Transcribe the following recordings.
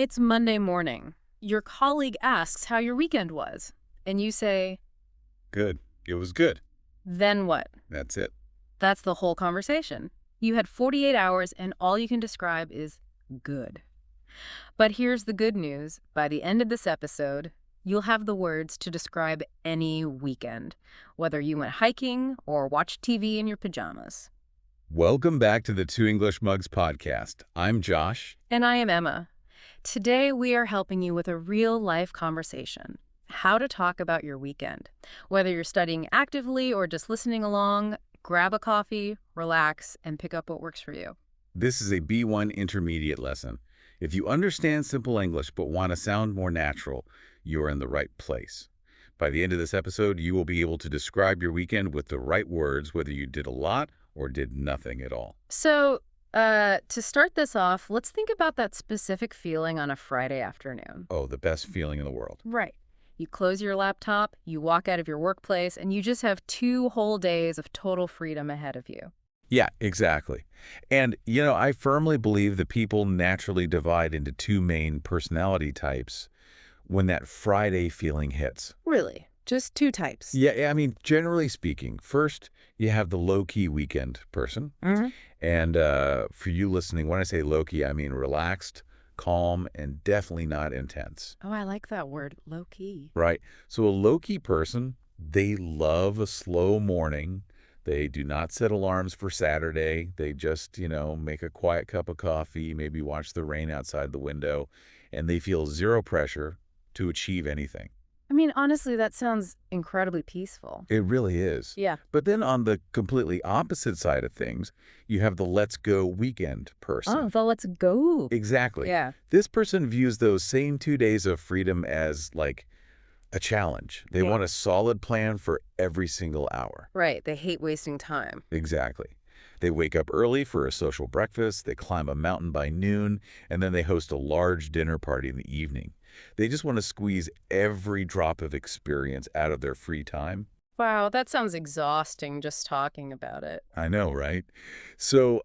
It's Monday morning. Your colleague asks how your weekend was, and you say, Good. It was good. then what? That's it. That's the whole conversation. You had 48 hours, and all you can describe is good. But here's the good news. By the end of this episode, you'll have the words to describe any weekend, whether you went hiking or watched TV in your pajamas. Welcome back to the Two English Mugs podcast. I'm Josh. And I am Emma. Today, we are helping you with a real-life conversation. How to talk about your weekend. Whether you're studying actively or just listening along, grab a coffee, relax, and pick up what works for you. This is a B1 intermediate lesson. If you understand simple English but want to sound more natural, you're in the right place. By the end of this episode, you will be able to describe your weekend with the right words, whether you did a lot or did nothing at all. So, to start this off, let's think about that specific feeling on a Friday afternoon. Oh, the best feeling in the world. Right. You close your laptop, you walk out of your workplace, and you just have 2 whole days of total freedom ahead of you. Yeah, exactly. And, I firmly believe that people naturally divide into two main personality types when that Friday feeling hits. Really? Just 2 types? Yeah, I mean, generally speaking, first, you have the low-key weekend person. Mm-hmm. And for you listening, when I say low-key, I mean relaxed, calm, and definitely not intense, Oh, I like that word, low-key. right? So a low-key person, they love a slow morning. They do not set alarms for Saturday. They just, make a quiet cup of coffee, maybe watch the rain outside the window, and they feel zero pressure to achieve anything. I mean, honestly, that sounds incredibly peaceful. It really is. Yeah. But then on the completely opposite side of things, you have the let's go weekend person. Oh, the let's go. Exactly. Yeah. This person views those same 2 days of freedom as like a challenge. They Yeah. want a solid plan for every single hour. Right. They hate wasting time. Exactly. They wake up early for a social breakfast, they climb a mountain by noon, and then they host a large dinner party in the evening. They just want to squeeze every drop of experience out of their free time. Wow, that sounds exhausting just talking about it. I know, right? So,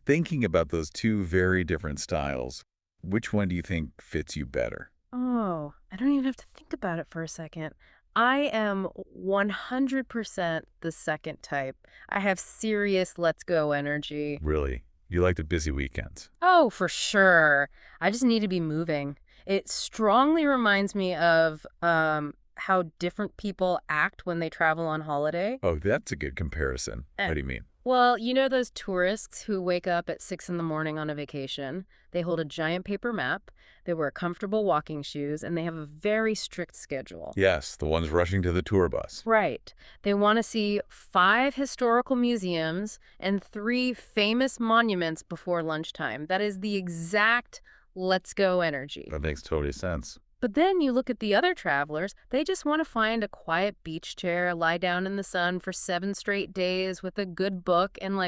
thinking about those two very different styles, which one do you think fits you better? Oh, I don't even have to think about it for a second. I am 100% the second type. I have serious let's go energy. Really? You like the busy weekends? Oh, for sure. I just need to be moving. It strongly reminds me of how different people act when they travel on holiday. Oh, that's a good comparison. Eh. What do you mean? Well, you know those tourists who wake up at 6 in the morning on a vacation? They hold a giant paper map, they wear comfortable walking shoes, and they have a very strict schedule. Yes, the ones rushing to the tour bus. Right. They want to see 5 historical museums and 3 famous monuments before lunchtime. That is the exact let's go energy. That makes total sense. But then you look at the other travelers, they just want to find a quiet beach chair, lie down in the sun for 7 straight days with a good book, and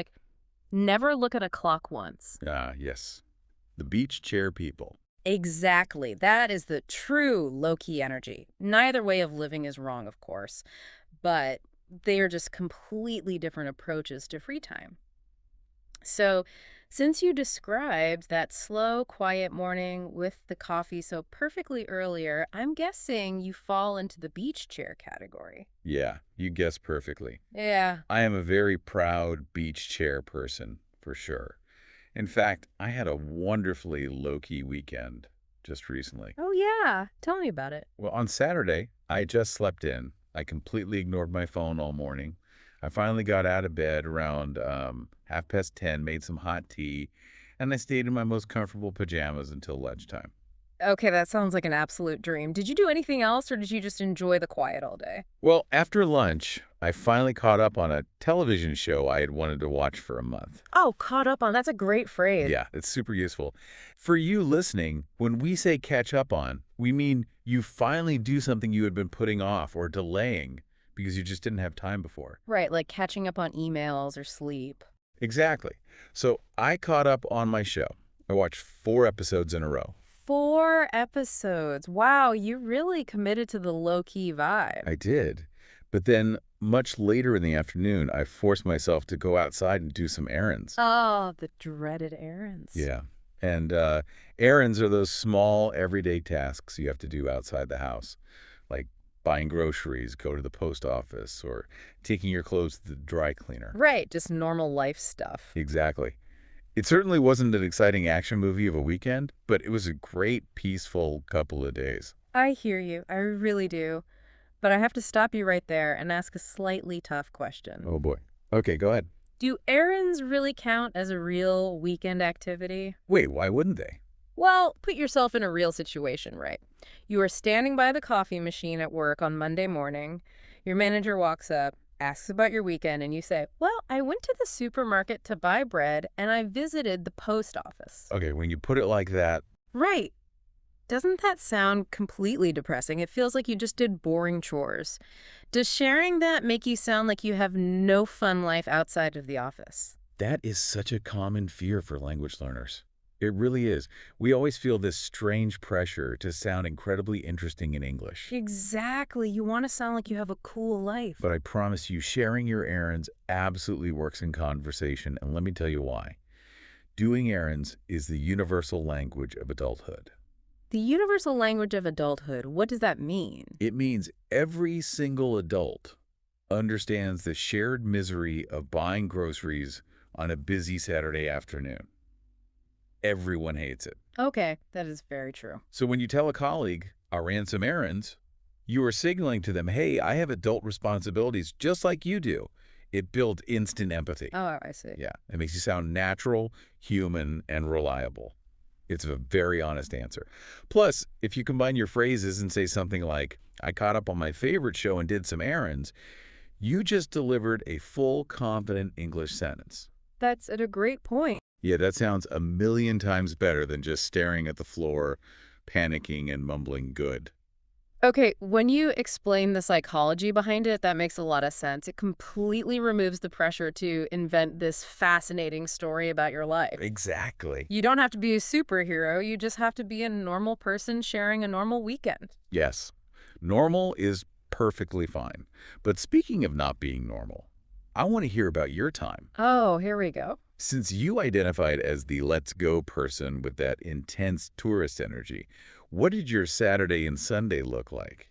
never look at a clock once. Ah, yes. The beach chair people. Exactly. That is the true low-key energy. Neither way of living is wrong, of course, but they are just completely different approaches to free time. So, since you described that slow, quiet morning with the coffee so perfectly earlier, I'm guessing you fall into the beach chair category. Yeah, you guessed perfectly. Yeah. I am a very proud beach chair person, for sure. In fact, I had a wonderfully low-key weekend just recently. Oh, yeah. Tell me about it. Well, on Saturday, I just slept in. I completely ignored my phone all morning. I finally got out of bed around 10:30, made some hot tea, and I stayed in my most comfortable pajamas until lunchtime. Okay, that sounds like an absolute dream. Did you do anything else, or did you just enjoy the quiet all day? Well, after lunch, I finally caught up on a television show I had wanted to watch for a month. Oh, caught up on. That's a great phrase. Yeah, it's super useful. For you listening, when we say catch up on, we mean you finally do something you had been putting off or delaying because you just didn't have time before. Right, like catching up on emails or sleep. Exactly. So I caught up on my show. I watched 4 episodes in a row. 4 episodes. Wow, you really committed to the low-key vibe. I did. But then much later in the afternoon, I forced myself to go outside and do some errands. Oh, the dreaded errands. Yeah. And errands are those small, everyday tasks you have to do outside the house, like buying groceries, go to the post office, or taking your clothes to the dry cleaner. Right, just normal life stuff. Exactly. It certainly wasn't an exciting action movie of a weekend, but it was a great, peaceful couple of days. I hear you. I really do. But I have to stop you right there and ask a slightly tough question. Oh boy. Okay, go ahead. Do errands really count as a real weekend activity? Wait, why wouldn't they? Well, put yourself in a real situation, right? You are standing by the coffee machine at work on Monday morning. Your manager walks up, asks about your weekend, and you say, "Well, I went to the supermarket to buy bread and I visited the post office." Okay, when you put it like that, Right. Doesn't that sound completely depressing? It feels like you just did boring chores. Does sharing that make you sound like you have no fun life outside of the office? that is such a common fear for language learners. It really is. We always feel this strange pressure to sound incredibly interesting in English. Exactly. You want to sound like you have a cool life. But I promise you, sharing your errands absolutely works in conversation, and let me tell you why. Doing errands is the universal language of adulthood. The universal language of adulthood, what does that mean? It means every single adult understands the shared misery of buying groceries on a busy Saturday afternoon. Everyone hates it. Okay, that is very true. So when you tell a colleague, I ran some errands, you are signaling to them, hey, I have adult responsibilities just like you do. It builds instant empathy. Oh, I see. Yeah, it makes you sound natural, human, and reliable. It's a very honest answer. Plus, if you combine your phrases and say something like, I caught up on my favorite show and did some errands, you just delivered a full, confident English sentence. That's at a great point. Yeah, that sounds a million times better than just staring at the floor, panicking and mumbling good. Okay, when you explain the psychology behind it, that makes a lot of sense. It completely removes the pressure to invent this fascinating story about your life. Exactly. You don't have to be a superhero, you just have to be a normal person sharing a normal weekend. Yes, normal is perfectly fine. But speaking of not being normal, I want to hear about your time. Oh, here we go. Since you identified as the let's go person with that intense tourist energy, what did your Saturday and Sunday look like?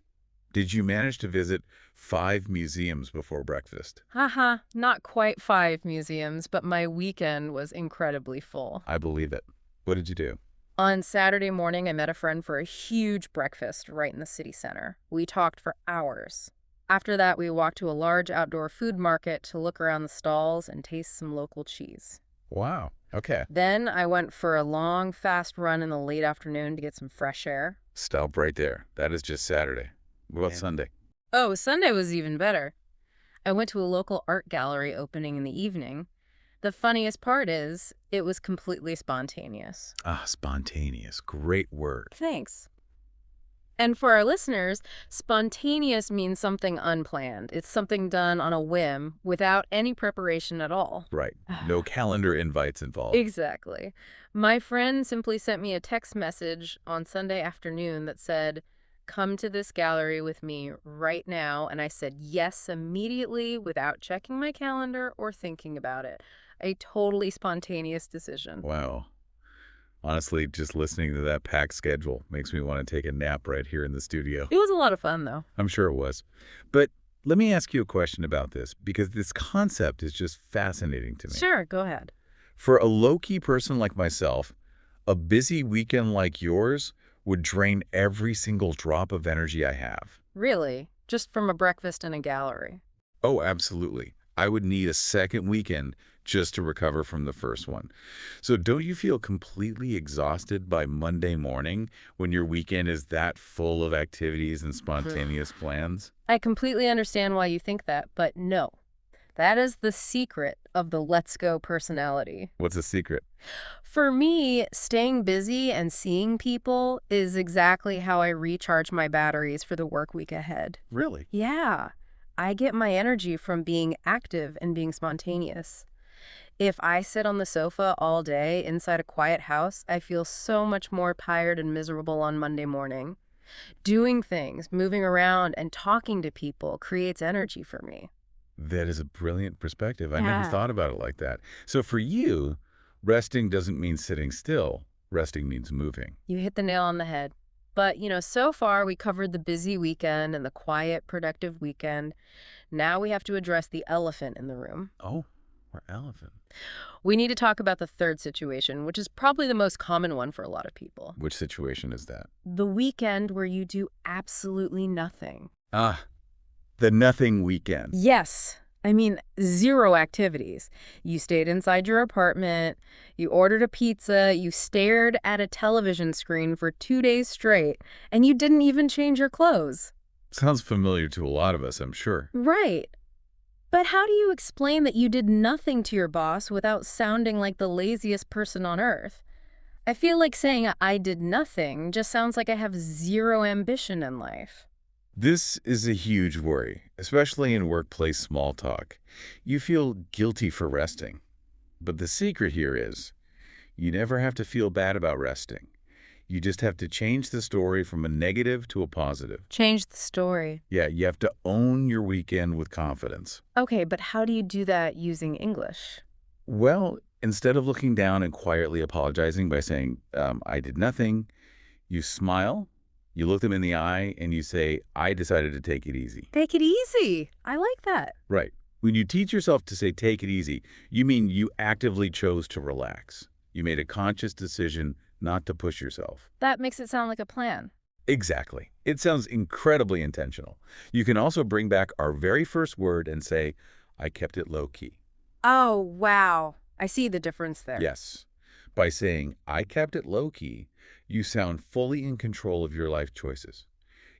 Did you manage to visit 5 museums before breakfast? Haha, not quite 5 museums, but my weekend was incredibly full. I believe it. What did you do? On Saturday morning, I met a friend for a huge breakfast right in the city center. We talked for hours. After that, we walked to a large outdoor food market to look around the stalls and taste some local cheese. Wow. Okay. Then I went for a long, fast run in the late afternoon to get some fresh air. Stop right there. That is just Saturday. What about Yeah. Sunday? Oh, Sunday was even better. I went to a local art gallery opening in the evening. The funniest part is, it was completely spontaneous. Ah, spontaneous. Great word. Thanks. And for our listeners, spontaneous means something unplanned. It's something done on a whim without any preparation at all. Right. No calendar invites involved. Exactly. My friend simply sent me a text message on Sunday afternoon that said, "Come to this gallery with me right now." And I said yes immediately without checking my calendar or thinking about it. A totally spontaneous decision. Wow. Honestly, just listening to that packed schedule makes me want to take a nap right here in the studio. It was a lot of fun, though. I'm sure it was. But let me ask you a question about this, because this concept is just fascinating to me. Sure, go ahead. For a low-key person like myself, a busy weekend like yours would drain every single drop of energy I have. Really? Just from a breakfast in a gallery? Oh, absolutely. I would need a second weekend just to recover from the first one. So don't you feel completely exhausted by Monday morning when your weekend is that full of activities and spontaneous plans? I completely understand why you think that, but no. That is the secret of the let's go personality. What's the secret? For me, staying busy and seeing people is exactly how I recharge my batteries for the work week ahead. Really? Yeah, I get my energy from being active and being spontaneous. If I sit on the sofa all day inside a quiet house, I feel so much more tired and miserable on Monday morning. Doing things, moving around, and talking to people creates energy for me. That is a brilliant perspective. I never Yeah. thought about it like that. So for you, resting doesn't mean sitting still. Resting means moving. You hit the nail on the head. But, so far we covered the busy weekend and the quiet, productive weekend. Now we have to address the elephant in the room. Oh, or elephant. We need to talk about the third situation, which is probably the most common one for a lot of people. Which situation is that? The weekend where you do absolutely nothing. Ah, the nothing weekend. Yes. I mean, zero activities. You stayed inside your apartment, you ordered a pizza, you stared at a television screen for 2 days straight, and you didn't even change your clothes. Sounds familiar to a lot of us, I'm sure. Right. But how do you explain that you did nothing to your boss without sounding like the laziest person on earth? I feel like saying I did nothing just sounds like I have zero ambition in life. This is a huge worry, especially in workplace small talk. You feel guilty for resting. But the secret here is, you never have to feel bad about resting. You just have to change the story from a negative to a positive. Change the story. Yeah, you have to own your weekend with confidence. Okay, but how do you do that using English? Well, instead of looking down and quietly apologizing by saying, I did nothing, you smile, you look them in the eye, and you say, I decided to take it easy. Take it easy. I like that. Right. When you teach yourself to say, take it easy, you mean you actively chose to relax. You made a conscious decision not to push yourself. That makes it sound like a plan. Exactly. It sounds incredibly intentional. You can also bring back our very first word and say, I kept it low-key. Oh, wow. I see the difference there. Yes. By saying, I kept it low-key, you sound fully in control of your life choices.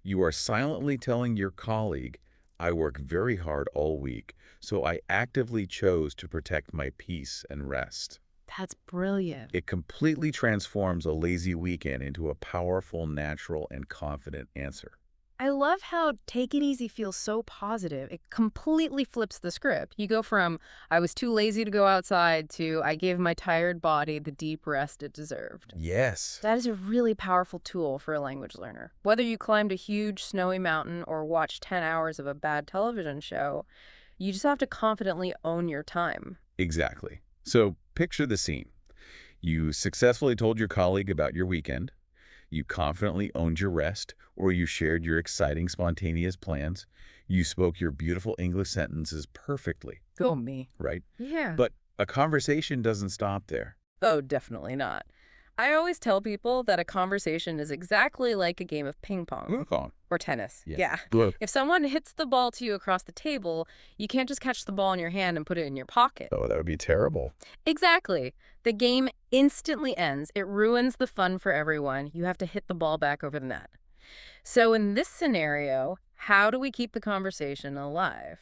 You are silently telling your colleague, I work very hard all week, so I actively chose to protect my peace and rest. That's brilliant. It completely transforms a lazy weekend into a powerful, natural, and confident answer. I love how take it easy feels so positive. It completely flips the script. You go from, I was too lazy to go outside, to I gave my tired body the deep rest it deserved. Yes. That is a really powerful tool for a language learner. Whether you climbed a huge snowy mountain or watched 10 hours of a bad television show, you just have to confidently own your time. Exactly. So picture the scene. You successfully told your colleague about your weekend. You confidently owned your rest, or you shared your exciting, spontaneous plans. You spoke your beautiful English sentences perfectly, Go me. right? Yeah. But a conversation doesn't stop there. Oh, definitely not. I always tell people that a conversation is exactly like a game of ping pong. Look on. Or tennis. Yeah. Yeah. Look. If someone hits the ball to you across the table, you can't just catch the ball in your hand and put it in your pocket. Oh, that would be terrible. Exactly. The game instantly ends. It ruins the fun for everyone. You have to hit the ball back over the net. So in this scenario, how do we keep the conversation alive?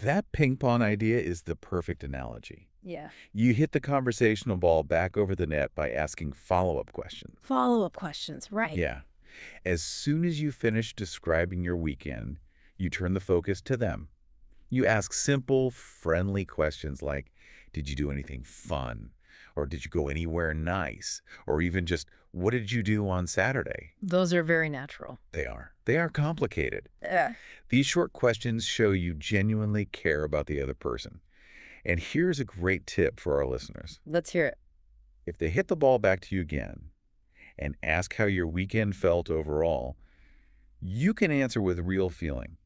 That ping pong idea is the perfect analogy. Yeah. You hit the conversational ball back over the net by asking follow-up questions. Follow-up questions, right. Yeah. As soon as you finish describing your weekend, you turn the focus to them. You ask simple, friendly questions like, did you do anything fun? Or did you go anywhere nice? Or even just, what did you do on Saturday? Those are very natural. They are. They are complicated. Yeah. These short questions show you genuinely care about the other person. And here's a great tip for our listeners. Let's hear it. If they hit the ball back to you again and ask how your weekend felt overall, you can answer with real feeling.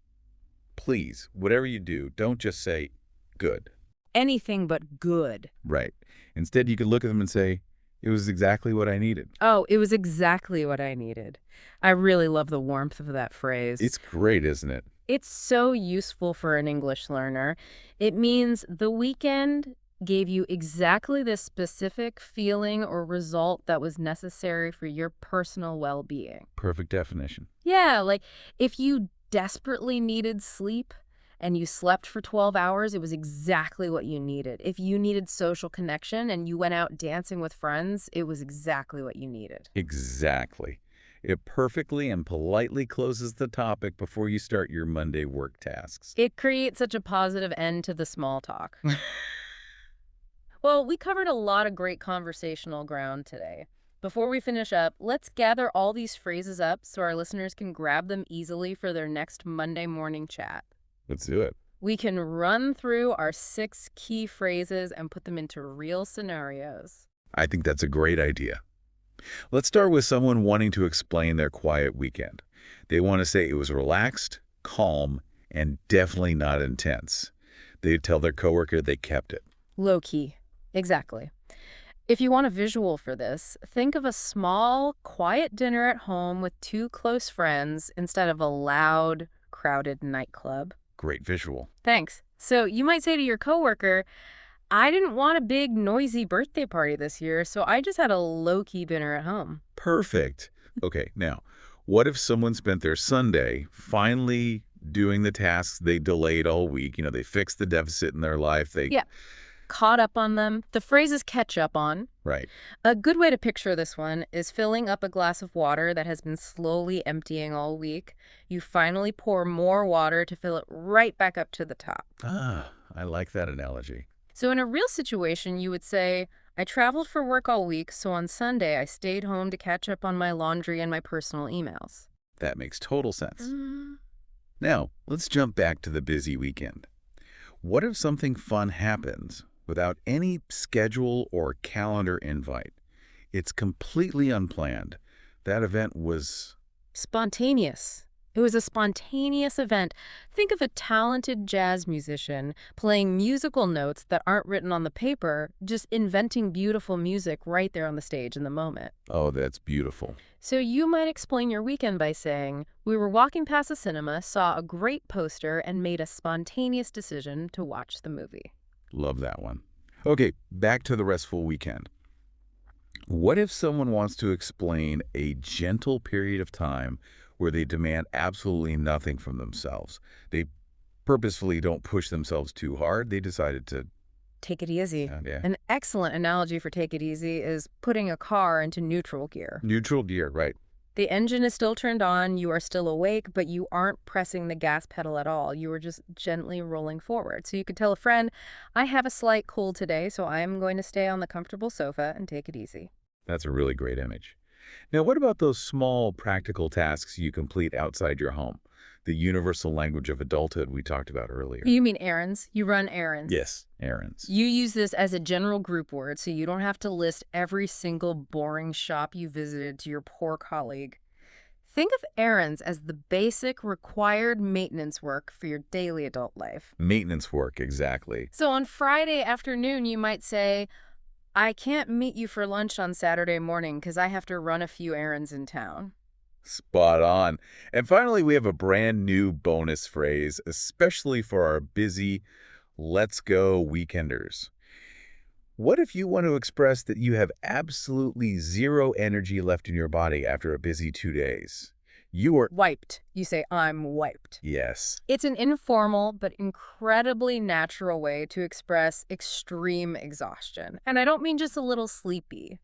Please, whatever you do, don't just say, good. Anything but good. Right. Instead, you could look at them and say, it was exactly what I needed. Oh, it was exactly what I needed. I really love the warmth of that phrase. It's great, isn't it? It's so useful for an English learner. It means the weekend gave you exactly the specific feeling or result that was necessary for your personal well-being. Perfect definition. Yeah, like if you desperately needed sleep and you slept for 12 hours, it was exactly what you needed. If you needed social connection and you went out dancing with friends, it was exactly what you needed. Exactly. It perfectly and politely closes the topic before you start your Monday work tasks. It creates such a positive end to the small talk. Well, we covered a lot of great conversational ground today. Before we finish up, let's gather all these phrases up so our listeners can grab them easily for their next Monday morning chat. Let's do it. We can run through our 6 key phrases and put them into real scenarios. I think that's a great idea. Let's start with someone wanting to explain their quiet weekend. They want to say it was relaxed, calm, and definitely not intense. They tell their coworker they kept it. Low key. Exactly. If you want a visual for this, think of a small, quiet dinner at home with two close friends instead of a loud, crowded nightclub. Great visual. Thanks. So you might say to your coworker, I didn't want a big, noisy birthday party this year, so I just had a low-key dinner at home. Perfect. Okay, now, what if someone spent their Sunday finally doing the tasks they delayed all week? They fixed the deficit in their life. Yeah, caught up on them. The phrase is catch up on. Right. A good way to picture this one is filling up a glass of water that has been slowly emptying all week. You finally pour more water to fill it right back up to the top. Ah, I like that analogy. So in a real situation, you would say, I traveled for work all week, so on Sunday I stayed home to catch up on my laundry and my personal emails. That makes total sense. Mm. Now, let's jump back to the busy weekend. What if something fun happens without any schedule or calendar invite? It's completely unplanned. That event was... Spontaneous. It was a spontaneous event. Think of a talented jazz musician playing musical notes that aren't written on the paper, just inventing beautiful music right there on the stage in the moment. Oh, that's beautiful. So you might explain your weekend by saying, we were walking past a cinema, saw a great poster, and made a spontaneous decision to watch the movie. Love that one. Okay, back to the restful weekend. What if someone wants to explain a gentle period of time where they demand absolutely nothing from themselves? They purposefully don't push themselves too hard. They decided to... Take it easy. Yeah. An excellent analogy for take it easy is putting a car into neutral gear. Neutral gear, right. The engine is still turned on, you are still awake, but you aren't pressing the gas pedal at all. You are just gently rolling forward. So you could tell a friend, I have a slight cold today, so I am going to stay on the comfortable sofa and take it easy. That's a really great image. Now, what about those small practical tasks you complete outside your home? The universal language of adulthood we talked about earlier. You mean errands? You run errands. Yes, errands. You use this as a general group word, so you don't have to list every single boring shop you visited to your poor colleague. Think of errands as the basic required maintenance work for your daily adult life. Maintenance work, exactly. So on Friday afternoon, you might say, I can't meet you for lunch on Saturday morning because I have to run a few errands in town. Spot on. And finally, we have a brand new bonus phrase, especially for our busy, let's go weekenders. What if you want to express that you have absolutely zero energy left in your body after a busy 2 days? You are... Wiped. You say, I'm wiped. Yes. It's an informal but incredibly natural way to express extreme exhaustion. And I don't mean just a little sleepy.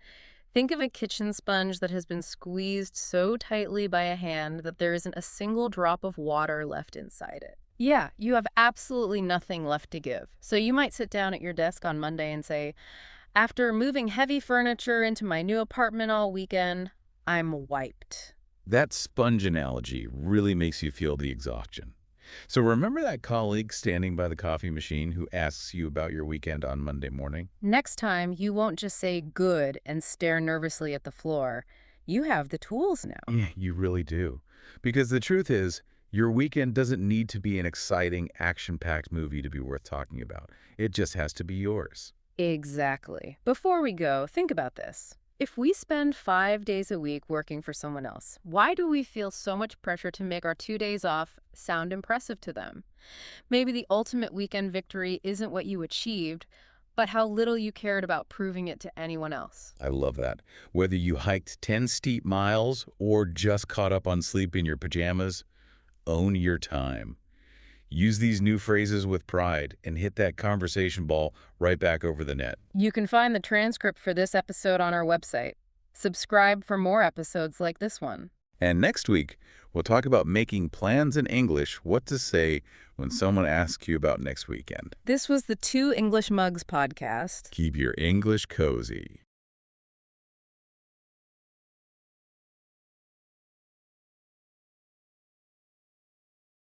Think of a kitchen sponge that has been squeezed so tightly by a hand that there isn't a single drop of water left inside it. Yeah, you have absolutely nothing left to give. So you might sit down at your desk on Monday and say, after moving heavy furniture into my new apartment all weekend, I'm wiped. That sponge analogy really makes you feel the exhaustion. So remember that colleague standing by the coffee machine who asks you about your weekend on Monday morning? Next time, you won't just say good and stare nervously at the floor. You have the tools now. Yeah, you really do. Because the truth is, your weekend doesn't need to be an exciting, action-packed movie to be worth talking about. It just has to be yours. Exactly. Before we go, think about this. If we spend 5 days a week working for someone else, why do we feel so much pressure to make our 2 days off sound impressive to them? Maybe the ultimate weekend victory isn't what you achieved, but how little you cared about proving it to anyone else. I love that. Whether you hiked 10 steep miles or just caught up on sleep in your pajamas, own your time. Use these new phrases with pride and hit that conversation ball right back over the net. You can find the transcript for this episode on our website. Subscribe for more episodes like this one. And next week, we'll talk about making plans in English, what to say when someone asks you about next weekend. This was the Two English Mugs podcast. Keep your English cozy.